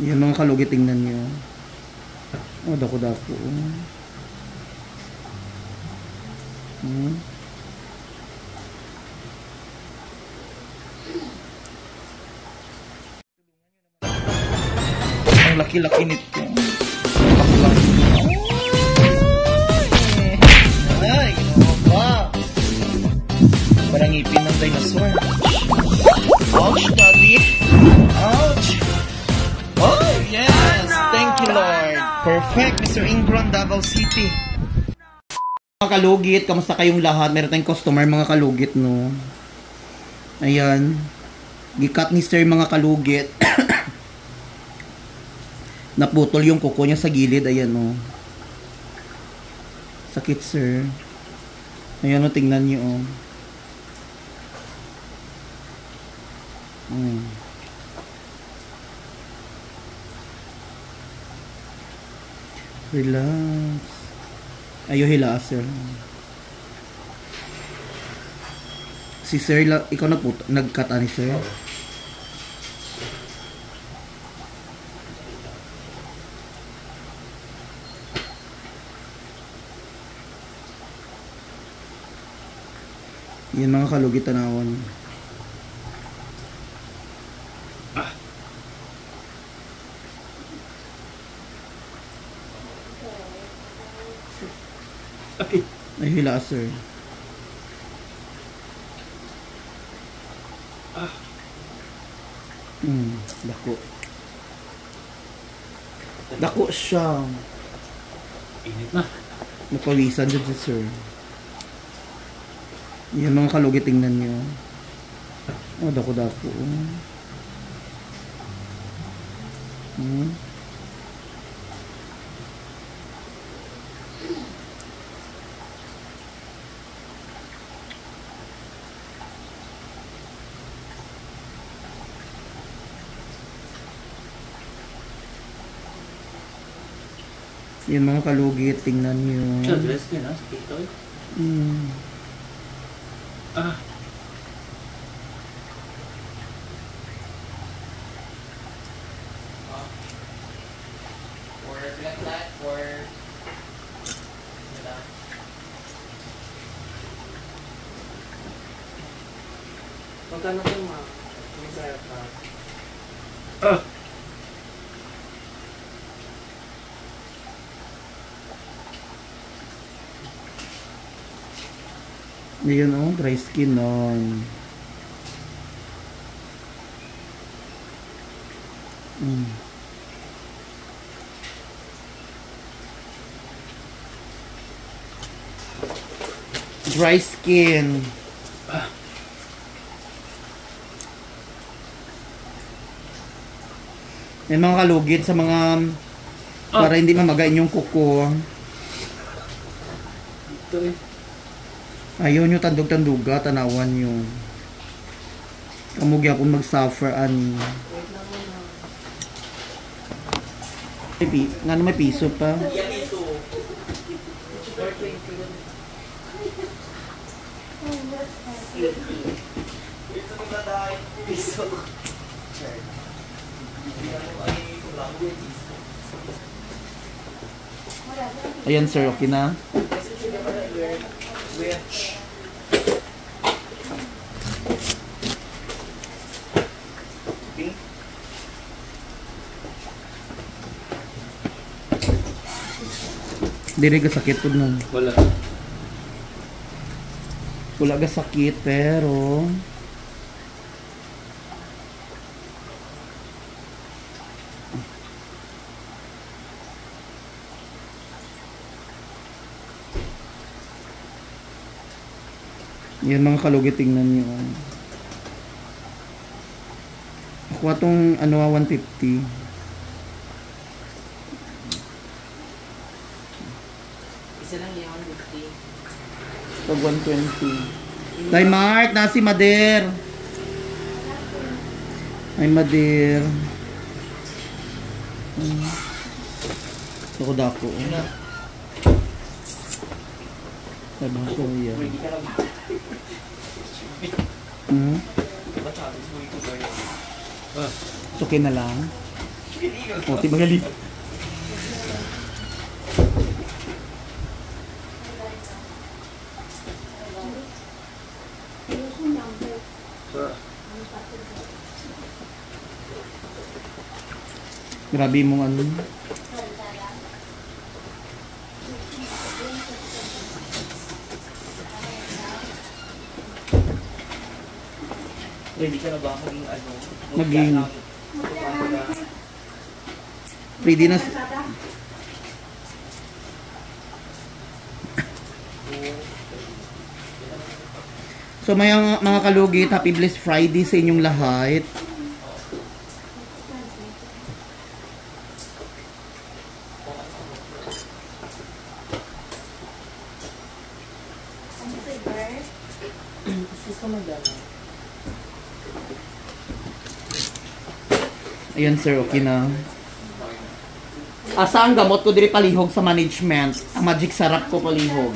Yan mga kalugi, tingnan nyo. Oh, dako-dako. Ang laki-laki nito. Laki-laki. Ay, ba? Parang ngipin ng dinosaur. Ouch, daddy. Ouch. Oh, yes. Thank you, Lord. Perfect, Mr. Ingron, Davao City. Mga kalugit, kamusta kayong lahat? Meron tayong customer, mga kalugit, no? Ayan. Gikat ni sir, mga kalugit. Naputol yung kuko niya sa gilid. Ayan, no? Sakit, sir. Ayan, no? Tingnan niyo, oh. Relax. Ayaw hila, sir. Si sir, ikaw nag-cut ani, sir? Yan mga kalugit, tanawan. Ay, hila, sir. Dako. Dako siya. Init na. Napawisan dyan si sir. Yan mga kalugit, tingnan nyo. Oh, dako-dako. Yan mga kalugit, tingnan nyo. Dress ka na, sakit ito eh. Magkano ito, ma? Masaya pa. Ayan, oh, dry skin on. Dry skin. Yan mga kalugit sa mga para hindi mamagain yung kuko. Ito eh. Ayaw nyo tandog-tanduga, tanawan nyo. Kamugya kung mag-suffer ani. Nga may piso pa. Yan piso. 420. Piso. Ayan sir, okay na? Dili ka sakit po nun. Wala. Wala ka sakit pero yan mga kalugit, tingnan nyo. Ako itong ano, 150. Isa lang yan, 150. Pag 120. Tay Mark, nasi Mader. Ay Mader. Dako-dako. Sabi ko yan. Okay na lang. O, di magali. Grabe mong ano. Ready ka na ba maging ano? Maging ready na. So mga kalugit, happy blessed Friday sa inyong lahat. Ayan sir, okay na. Asa ang gamot ko diri palihog sa management? Ang magic sarap ko palihog.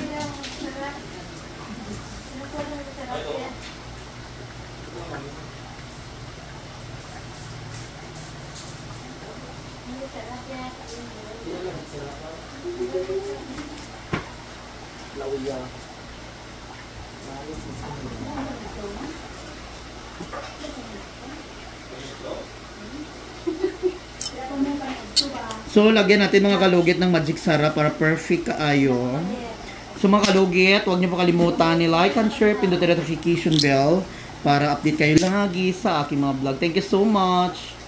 So, lagyan natin mga kalugit ng magic sarap para perfect kaayo. So, mga kalugit, huwag niyo po kalimutan ni like and share, pindutin ang notification bell para update kayo lagi sa aking mga vlog. Thank you so much!